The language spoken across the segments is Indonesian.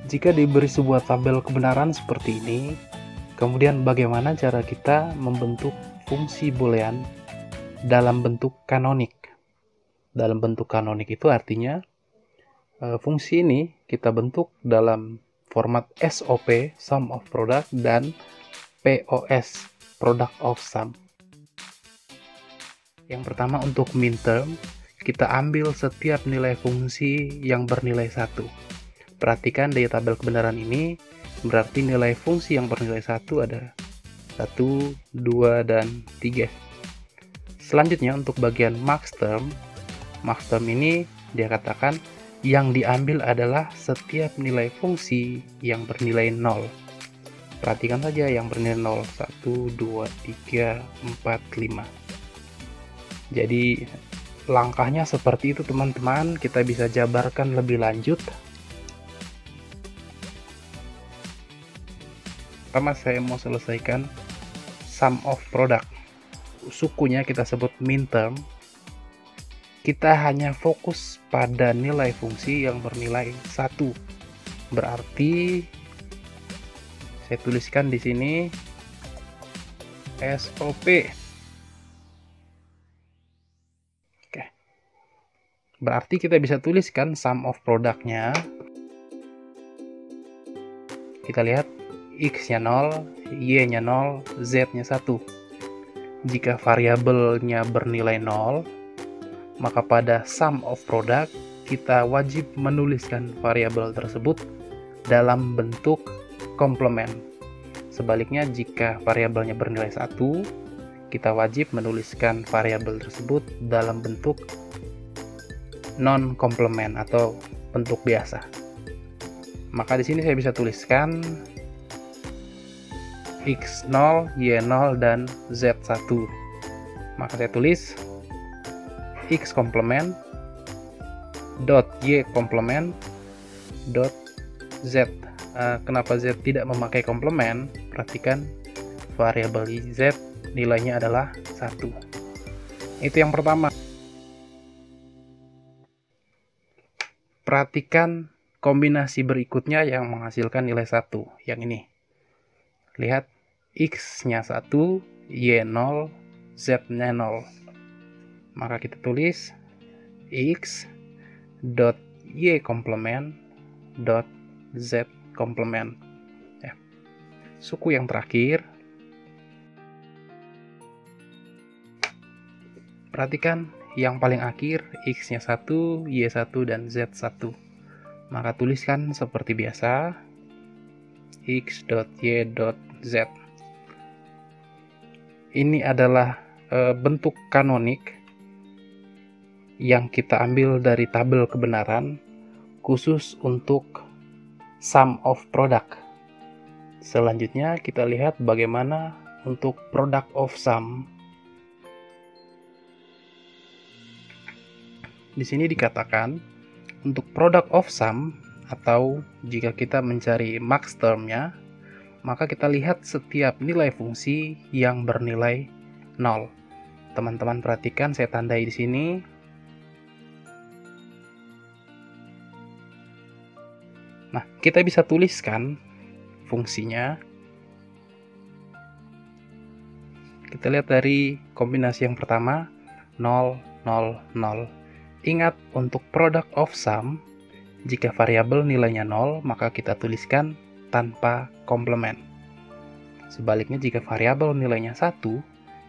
Jika diberi sebuah tabel kebenaran seperti ini, kemudian bagaimana cara kita membentuk fungsi boolean dalam bentuk kanonik? Dalam bentuk kanonik itu artinya fungsi ini kita bentuk dalam format SOP, sum of product, dan POS, product of sum. Yang pertama untuk min term, kita ambil setiap nilai fungsi yang bernilai 1. Perhatikan dari tabel kebenaran ini, berarti nilai fungsi yang bernilai 1 ada 1, 2, dan 3. Selanjutnya untuk bagian max term ini dia katakan yang diambil adalah setiap nilai fungsi yang bernilai 0. Perhatikan saja yang bernilai 0, 1, 2, 3, 4, 5. Jadi langkahnya seperti itu teman-teman, kita bisa jabarkan lebih lanjut. Pertama saya mau selesaikan sum of product. Sukunya kita sebut min term. Kita hanya fokus pada nilai fungsi yang bernilai 1. Berarti saya tuliskan di sini SOP. Oke. Berarti kita bisa tuliskan sum of product-nya. Kita lihat X-nya 0, Y-nya 0, Z-nya 1. Jika variabelnya bernilai 0, maka pada sum of product kita wajib menuliskan variabel tersebut dalam bentuk komplement. Sebaliknya jika variabelnya bernilai 1, kita wajib menuliskan variabel tersebut dalam bentuk non-komplement atau bentuk biasa. Maka di sini saya bisa tuliskan X0, Y0, dan Z1. Maka saya tulis X komplement dot Y komplement dot Z. Kenapa Z tidak memakai komplement? Perhatikan variabel Z nilainya adalah 1. Itu yang pertama. Perhatikan kombinasi berikutnya yang menghasilkan nilai 1, yang ini. Lihat X-nya 1, Y0, Z-nya 0. Maka kita tulis X dot Y komplement dot Z komplement. Ya. Suku yang terakhir. Perhatikan yang paling akhir X-nya 1, Y1, dan Z1. Maka tuliskan seperti biasa X dot Y dot Z. Ini adalah bentuk kanonik yang kita ambil dari tabel kebenaran khusus untuk sum of product. Selanjutnya kita lihat bagaimana untuk product of sum. Di sini dikatakan untuk product of sum, atau jika kita mencari max term-nya, maka kita lihat setiap nilai fungsi yang bernilai 0. Teman-teman perhatikan, saya tandai di sini. Nah, kita bisa tuliskan fungsinya. Kita lihat dari kombinasi yang pertama, 0, 0, 0. Ingat, untuk product of sum, jika variabel nilainya 0, maka kita tuliskan tanpa komplement. Sebaliknya, jika variabel nilainya 1,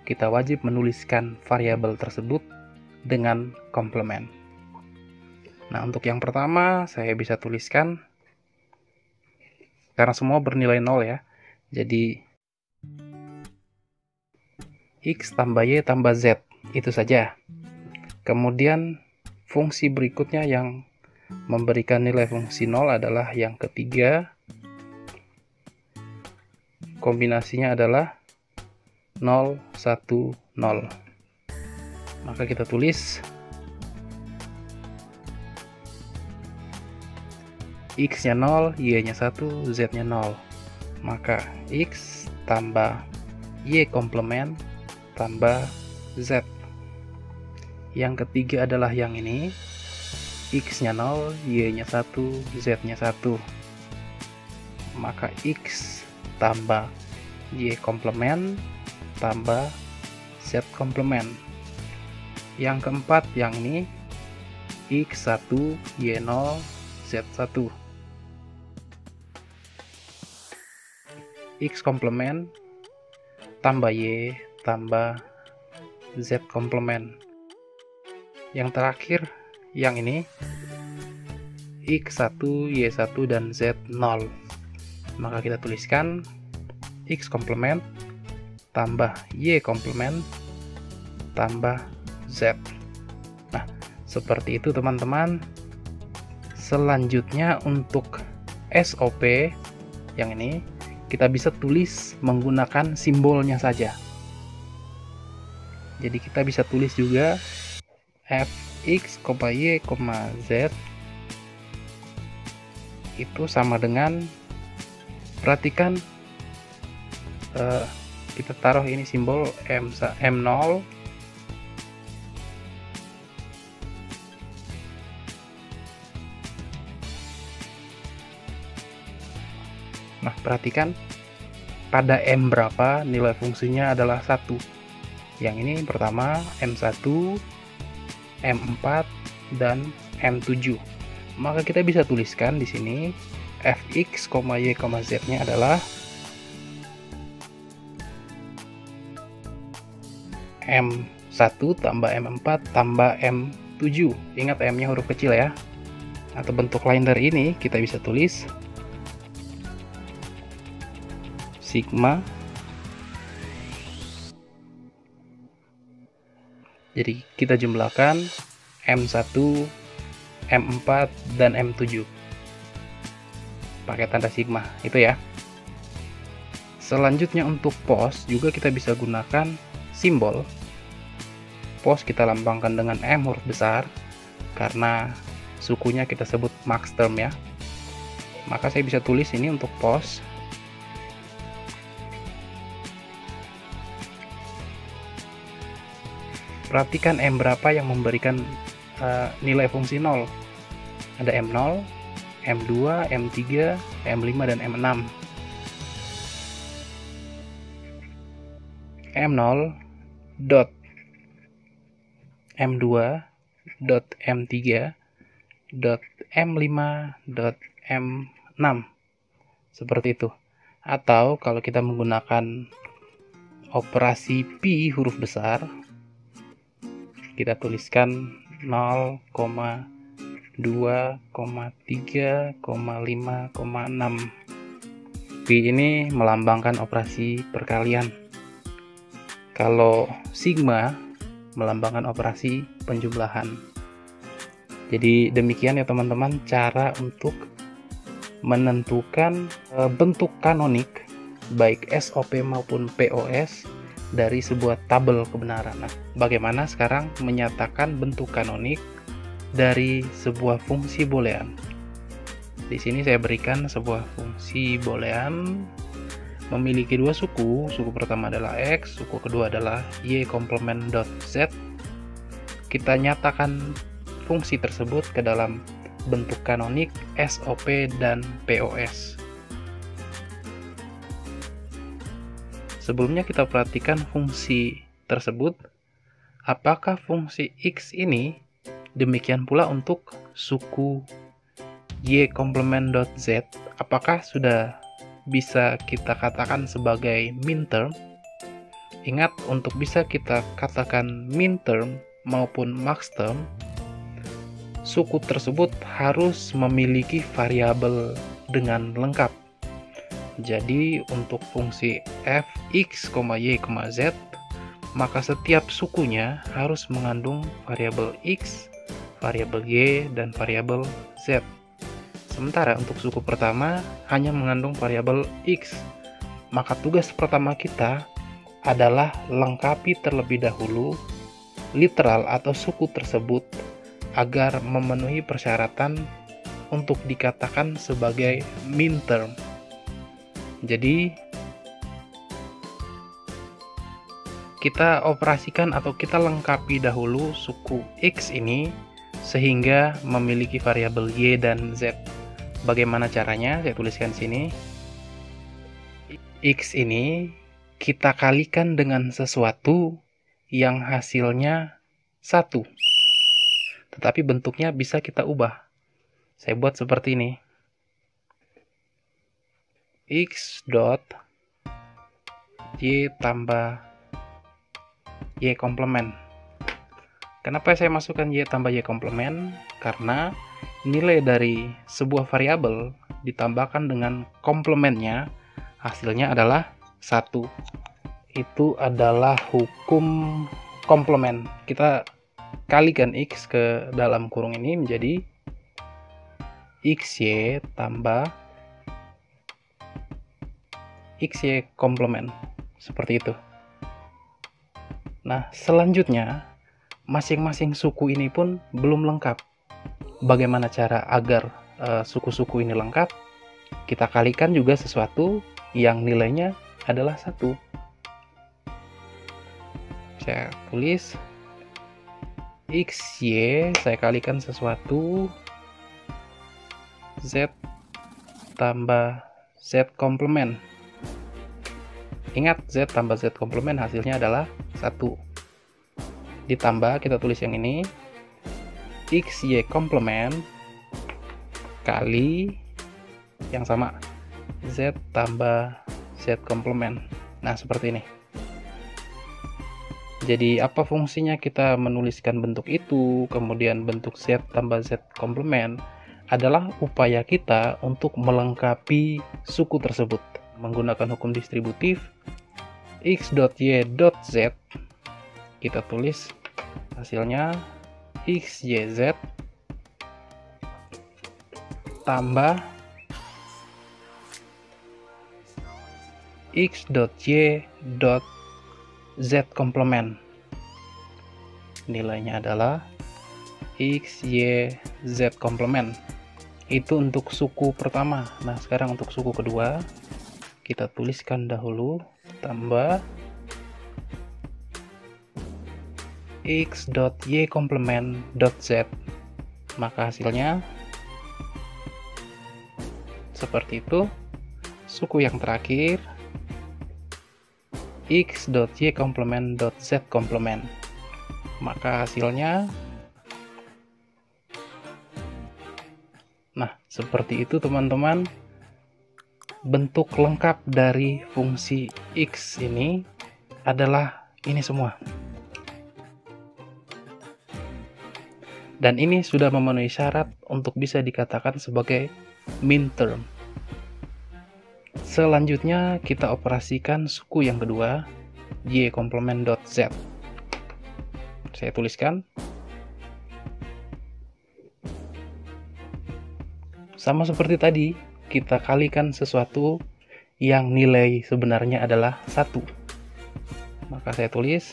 kita wajib menuliskan variabel tersebut dengan komplement. Nah, untuk yang pertama, saya bisa tuliskan karena semua bernilai 0 ya. Jadi X tambah Y tambah Z, itu saja. Kemudian fungsi berikutnya yang memberikan nilai fungsi 0 adalah yang ketiga. Kombinasinya adalah 0, 1, 0. Maka kita tulis X-nya 0, Y-nya 1, Z-nya 0. Maka X tambah Y komplement tambah Z. Yang ketiga adalah yang ini. X-nya 0, Y-nya 1, Z-nya 1. maka X tambah Y komplement tambah Z komplement. Yang keempat yang ini X1 Y0 Z1. X komplement tambah Y tambah Z komplement. Yang terakhir yang ini X1 Y1 dan Z0. Maka kita tuliskan X komplement tambah Y komplement tambah Z. Nah, seperti itu teman-teman. Selanjutnya untuk SOP yang ini kita bisa tulis menggunakan simbolnya saja. Jadi kita bisa tulis juga Fx, Y, Z itu sama dengan, perhatikan kita taruh ini simbol M0 Nah, perhatikan pada M berapa nilai fungsinya adalah 1. Yang ini pertama M1, M4 dan M7. Maka kita bisa tuliskan di sini Fx, Y, Z-nya adalah M1 tambah M4 tambah M7. Ingat M-nya huruf kecil ya. Atau bentuk lain dari ini kita bisa tulis sigma. Jadi kita jumlahkan M1, M4 dan M7 pakai tanda sigma itu ya. Selanjutnya untuk pos juga kita bisa gunakan simbol pos, kita lambangkan dengan M huruf besar karena sukunya kita sebut max term ya. Maka saya bisa tulis ini untuk pos perhatikan M berapa yang memberikan nilai fungsi 0. Ada M0, M2, M3, M5 dan M6. M0 dot M2 dot M3 dot M5 dot M6 seperti itu. Atau kalau kita menggunakan operasi pi huruf besar, kita tuliskan 0, 2, 3, 5, 6. Pi ini melambangkan operasi perkalian. Kalau sigma melambangkan operasi penjumlahan. Jadi demikian ya teman-teman cara untuk menentukan bentuk kanonik baik SOP maupun POS dari sebuah tabel kebenaran. Nah, bagaimana sekarang menyatakan bentuk kanonik dari sebuah fungsi boolean? Di sini saya berikan sebuah fungsi boolean memiliki dua suku. Suku pertama adalah X, suku kedua adalah Y komplement dot Z. Kita nyatakan fungsi tersebut ke dalam bentuk kanonik SOP dan POS. Sebelumnya kita perhatikan fungsi tersebut. Apakah fungsi X ini demikian pula untuk suku Y komplement dot Z? Apakah sudah bisa kita katakan sebagai min term? Ingat, untuk bisa kita katakan min term maupun max term, suku tersebut harus memiliki variabel dengan lengkap. Jadi untuk fungsi Fx, Y, Z, maka setiap sukunya harus mengandung variabel X, variabel Y, dan variabel Z. Sementara untuk suku pertama hanya mengandung variabel X. Maka tugas pertama kita adalah lengkapi terlebih dahulu literal atau suku tersebut agar memenuhi persyaratan untuk dikatakan sebagai min term. Jadi kita operasikan atau kita lengkapi dahulu suku X ini sehingga memiliki variabel Y dan Z. Bagaimana caranya? Saya tuliskan sini. X ini kita kalikan dengan sesuatu yang hasilnya 1. Tetapi bentuknya bisa kita ubah. Saya buat seperti ini. X dot Y tambah Y komplement. Kenapa saya masukkan Y tambah Y komplement? Karena nilai dari sebuah variabel ditambahkan dengan komplementnya, hasilnya adalah 1. Itu adalah hukum komplement. Kita kalikan X ke dalam kurung ini menjadi XY tambah XY komplement. Seperti itu. Nah, selanjutnya masing-masing suku ini pun belum lengkap. Bagaimana cara agar suku-suku ini lengkap? Kita kalikan juga sesuatu yang nilainya adalah 1. Saya tulis XY, saya kalikan sesuatu Z tambah Z komplement. Ingat, Z tambah Z komplement hasilnya adalah 1. Ditambah, kita tulis yang ini, XY komplement kali yang sama, Z tambah Z komplement. Nah, seperti ini. Jadi, apa fungsinya kita menuliskan bentuk itu, kemudian bentuk Z tambah Z komplement, adalah upaya kita untuk melengkapi suku tersebut. Menggunakan hukum distributif, x.y.z, kita tulis hasilnya xyz tambah x.y.z komplement. Nilainya adalah xyz komplement. Itu untuk suku pertama. Nah, sekarang untuk suku kedua, kita tuliskan dahulu tambah x.y komplement.z. Maka hasilnya seperti itu. Suku yang terakhir x.y komplement.z komplement. Maka hasilnya, nah, seperti itu teman-teman. Bentuk lengkap dari fungsi X ini adalah ini semua. Dan ini sudah memenuhi syarat untuk bisa dikatakan sebagai min term. Selanjutnya kita operasikan suku yang kedua, y komplement.z. Saya tuliskan. Sama seperti tadi, kita kalikan sesuatu yang nilai sebenarnya adalah 1. Maka saya tulis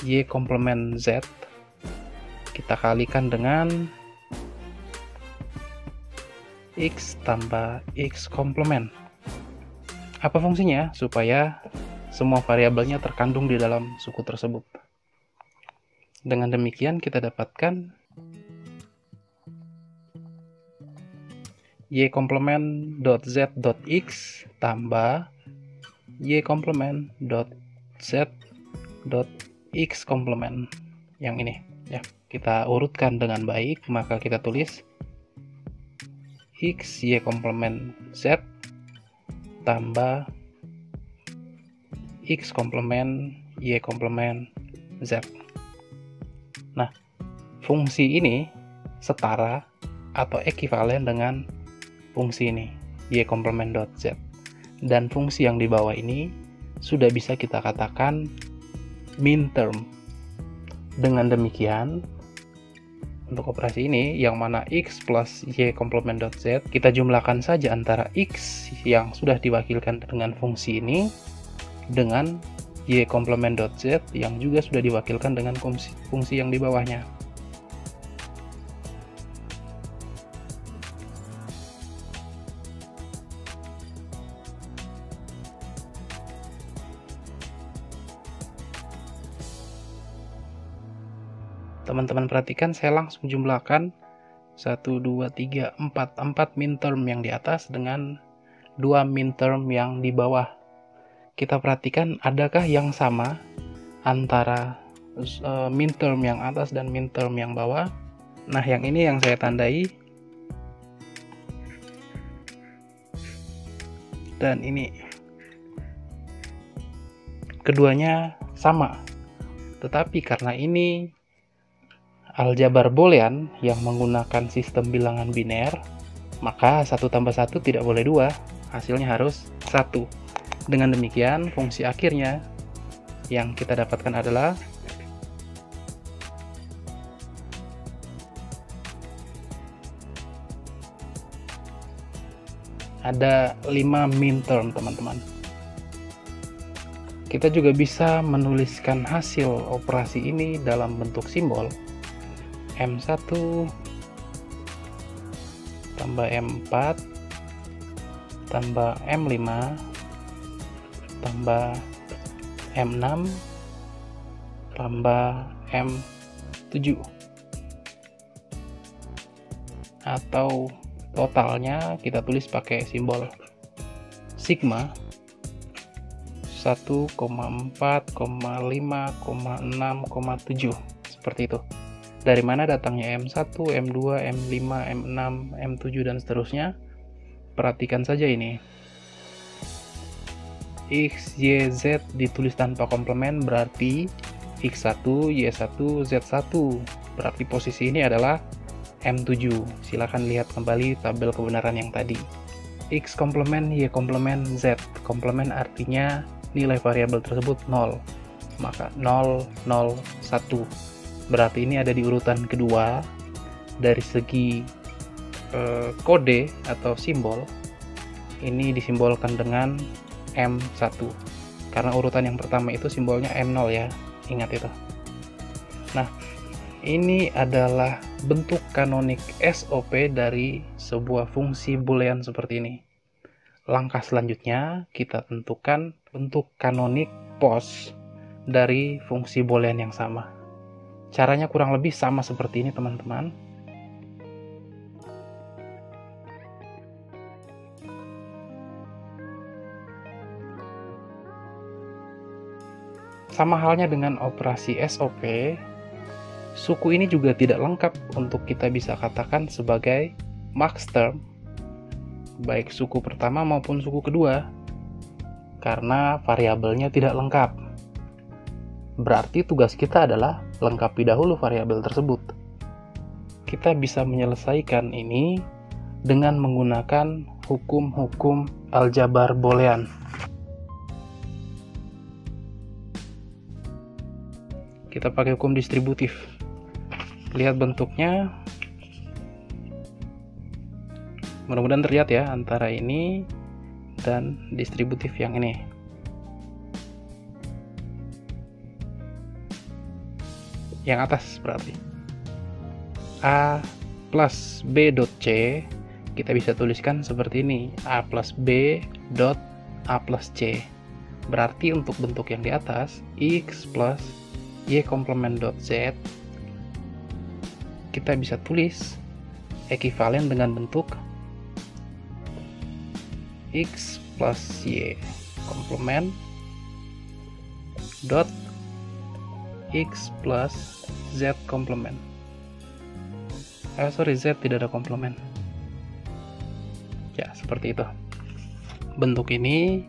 y komplement z, kita kalikan dengan x tambah x komplement. Apa fungsinya? Supaya semua variabelnya terkandung di dalam suku tersebut. Dengan demikian kita dapatkan y komplement.z.x tambah y komplement.z.x komplement. Yang ini ya, kita urutkan dengan baik, maka kita tulis x y komplement z tambah x komplement y komplement z. Nah, fungsi ini setara atau ekivalen dengan fungsi ini, y komplement.z. Dan fungsi yang di bawah ini sudah bisa kita katakan min term. Dengan demikian, untuk operasi ini, yang mana x plus y komplement.z, kita jumlahkan saja antara x yang sudah diwakilkan dengan fungsi ini dengan y komplement.z yang juga sudah diwakilkan dengan fungsi yang di bawahnya. Teman-teman perhatikan, saya langsung jumlahkan 1, 2, 3, 4 min term yang di atas dengan dua minterm yang di bawah. Kita perhatikan adakah yang sama antara minterm yang atas dan minterm yang bawah. Nah, yang ini yang saya tandai. Dan ini. Keduanya sama. Tetapi karena ini aljabar boolean yang menggunakan sistem bilangan biner, maka 1 tambah 1 tidak boleh 2, hasilnya harus 1. Dengan demikian, fungsi akhirnya yang kita dapatkan adalah ada 5 minterm, teman-teman. Kita juga bisa menuliskan hasil operasi ini dalam bentuk simbol M1 tambah M4 tambah M5 tambah M6 tambah M7, atau totalnya kita tulis pakai simbol sigma 1,4,5,6,7, seperti itu. Dari mana datangnya M1, M2, M5, M6, M7, dan seterusnya? Perhatikan saja ini. X, Y, Z ditulis tanpa komplement berarti X1, Y1, Z1. Berarti posisi ini adalah M7. Silakan lihat kembali tabel kebenaran yang tadi. X komplement, Y komplement, Z komplement artinya nilai variabel tersebut 0. Maka 0, 0, 1. Berarti ini ada di urutan kedua. Dari segi kode atau simbol, ini disimbolkan dengan M1. Karena urutan yang pertama itu simbolnya M0 ya, ingat itu. Nah, ini adalah bentuk kanonik SOP dari sebuah fungsi boolean seperti ini. Langkah selanjutnya, kita tentukan bentuk kanonik POS dari fungsi boolean yang sama. Caranya kurang lebih sama seperti ini, teman-teman. Sama halnya dengan operasi SOP, suku ini juga tidak lengkap untuk kita bisa katakan sebagai max term, baik suku pertama maupun suku kedua, karena variabelnya tidak lengkap. Berarti tugas kita adalah lengkapi dahulu variabel tersebut. Kita bisa menyelesaikan ini dengan menggunakan hukum-hukum aljabar boolean. Kita pakai hukum distributif. Lihat bentuknya. Mudah-mudahan terlihat ya antara ini dan distributif yang ini. Yang atas berarti A plus B dot C, kita bisa tuliskan seperti ini, A plus B dot A plus C. Berarti untuk bentuk yang di atas, X plus Y komplement dot Z, kita bisa tulis ekivalen dengan bentuk X plus Y komplement dot X plus Z komplement. Z tidak ada komplement. Ya, seperti itu. Bentuk ini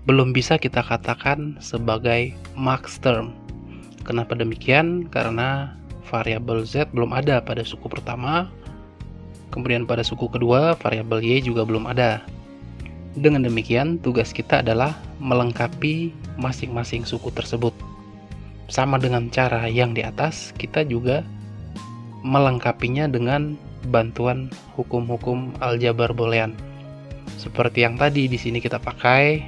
belum bisa kita katakan sebagai max term. Kenapa demikian? Karena variabel Z belum ada pada suku pertama, kemudian pada suku kedua variabel Y juga belum ada. Dengan demikian, tugas kita adalah melengkapi masing-masing suku tersebut. Sama dengan cara yang di atas, kita juga melengkapinya dengan bantuan hukum-hukum aljabar boolean. Seperti yang tadi di sini kita pakai,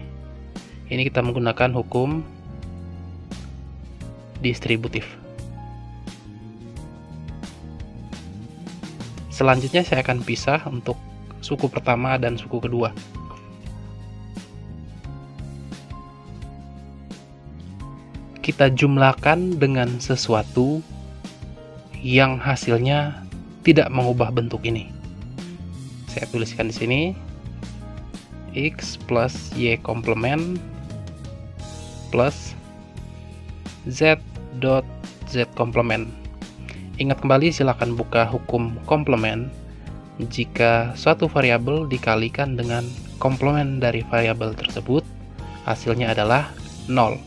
ini kita menggunakan hukum distributif. Selanjutnya saya akan pisah untuk suku pertama dan suku kedua. Kita jumlahkan dengan sesuatu yang hasilnya tidak mengubah bentuk ini. Saya tuliskan di sini X plus Y komplement plus Z dot Z komplement. Ingat kembali, silakan buka hukum komplement. Jika suatu variabel dikalikan dengan komplement dari variabel tersebut, hasilnya adalah 0.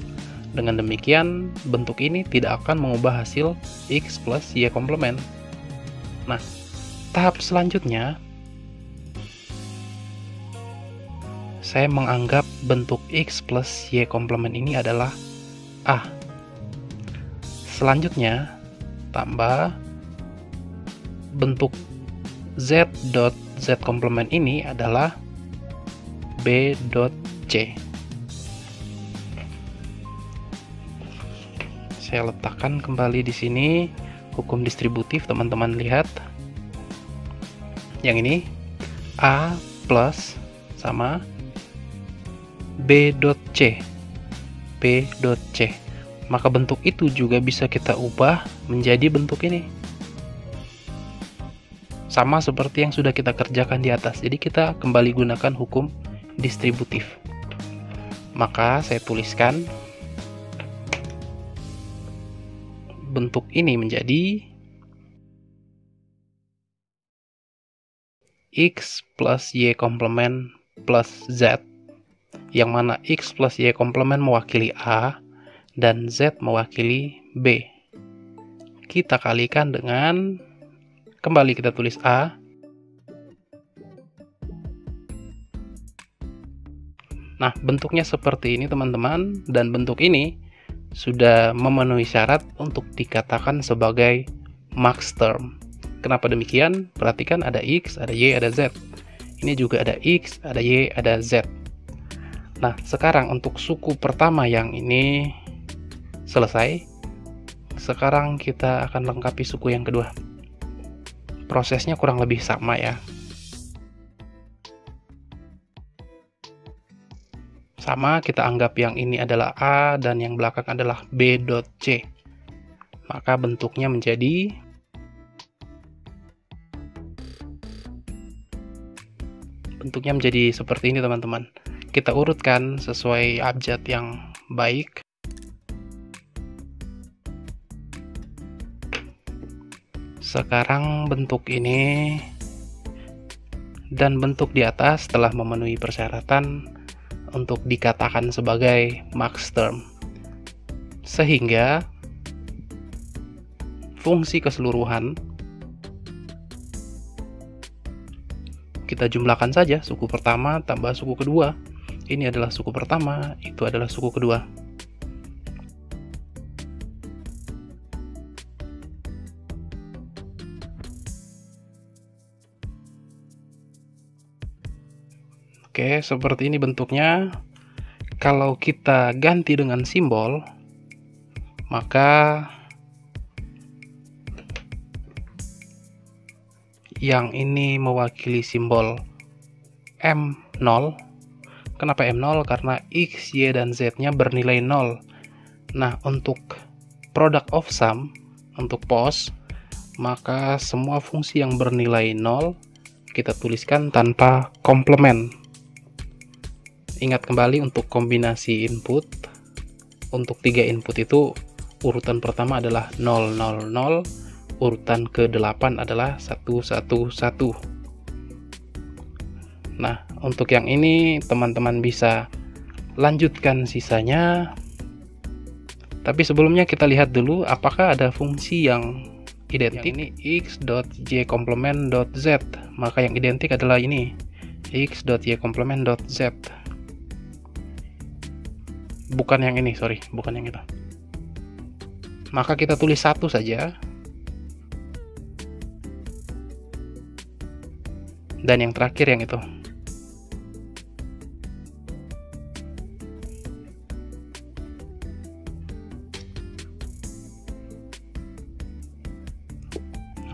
Dengan demikian, bentuk ini tidak akan mengubah hasil X plus Y komplement. Nah, tahap selanjutnya, saya menganggap bentuk X plus Y komplement ini adalah A. Selanjutnya, tambah bentuk Z dot Z komplement ini adalah B dot C. Saya letakkan kembali di sini hukum distributif, teman-teman lihat. Yang ini A plus sama B dot C. B dot C. Maka bentuk itu juga bisa kita ubah menjadi bentuk ini. Sama seperti yang sudah kita kerjakan di atas. Jadi kita kembali gunakan hukum distributif. Maka saya tuliskan bentuk ini menjadi X plus Y komplement plus Z, yang mana X plus Y komplement mewakili A dan Z mewakili B. Kita kalikan dengan, kembali kita tulis A. Nah, bentuknya seperti ini teman-teman, dan bentuk ini sudah memenuhi syarat untuk dikatakan sebagai max term. Kenapa demikian? Perhatikan ada X, ada Y, ada Z. Ini juga ada X, ada Y, ada Z. Nah, sekarang untuk suku pertama yang ini selesai. Sekarang kita akan lengkapi suku yang kedua. Prosesnya kurang lebih sama ya. Sama, kita anggap yang ini adalah A dan yang belakang adalah B dot C. Maka bentuknya menjadi seperti ini teman-teman. Kita urutkan sesuai abjad yang baik. Sekarang bentuk ini dan bentuk di atas telah memenuhi persyaratan untuk dikatakan sebagai max term. Sehingga fungsi keseluruhan kita jumlahkan saja, suku pertama tambah suku kedua. Ini adalah suku pertama, itu adalah suku kedua. Oke, seperti ini bentuknya. Kalau kita ganti dengan simbol, maka yang ini mewakili simbol M0. Kenapa M0? Karena X, Y, dan Z-nya bernilai 0. Nah, untuk product of sum, untuk POS, maka semua fungsi yang bernilai 0 kita tuliskan tanpa komplement. Ingat kembali untuk kombinasi input, untuk 3 input itu urutan pertama adalah 0, 0, 0, urutan ke-8 adalah 1, 1, 1. Nah, untuk yang ini teman-teman bisa lanjutkan sisanya. Tapi sebelumnya kita lihat dulu apakah ada fungsi yang identik. Yang ini x.y komplement .z, maka yang identik adalah ini x.y komplement .z. Bukan yang ini, sorry, bukan yang itu. Maka kita tulis 1 saja. Dan yang terakhir yang itu.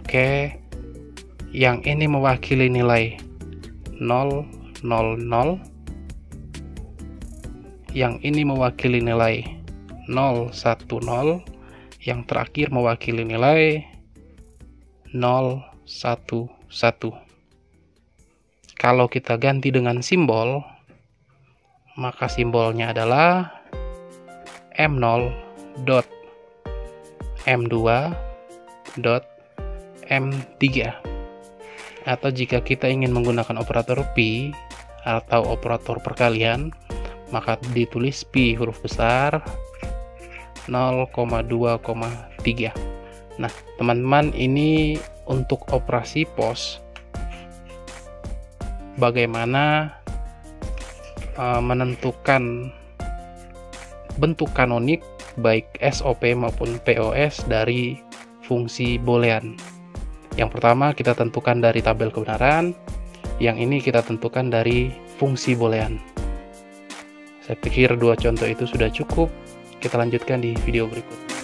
Oke. Yang ini mewakili nilai 0, 0, 0. Yang ini mewakili nilai 0, 1, 0. Yang terakhir mewakili nilai 0, 1, 1. Kalau kita ganti dengan simbol, maka simbolnya adalah M0 dot M2 dot M3. Atau jika kita ingin menggunakan operator pi atau operator perkalian, maka ditulis pi huruf besar 0,2,3. Nah, teman-teman, ini untuk operasi pos. Bagaimana menentukan bentuk kanonik baik SOP maupun POS dari fungsi boolean. Yang pertama kita tentukan dari tabel kebenaran, yang ini kita tentukan dari fungsi boolean. Saya pikir dua contoh itu sudah cukup. Kita lanjutkan di video berikut.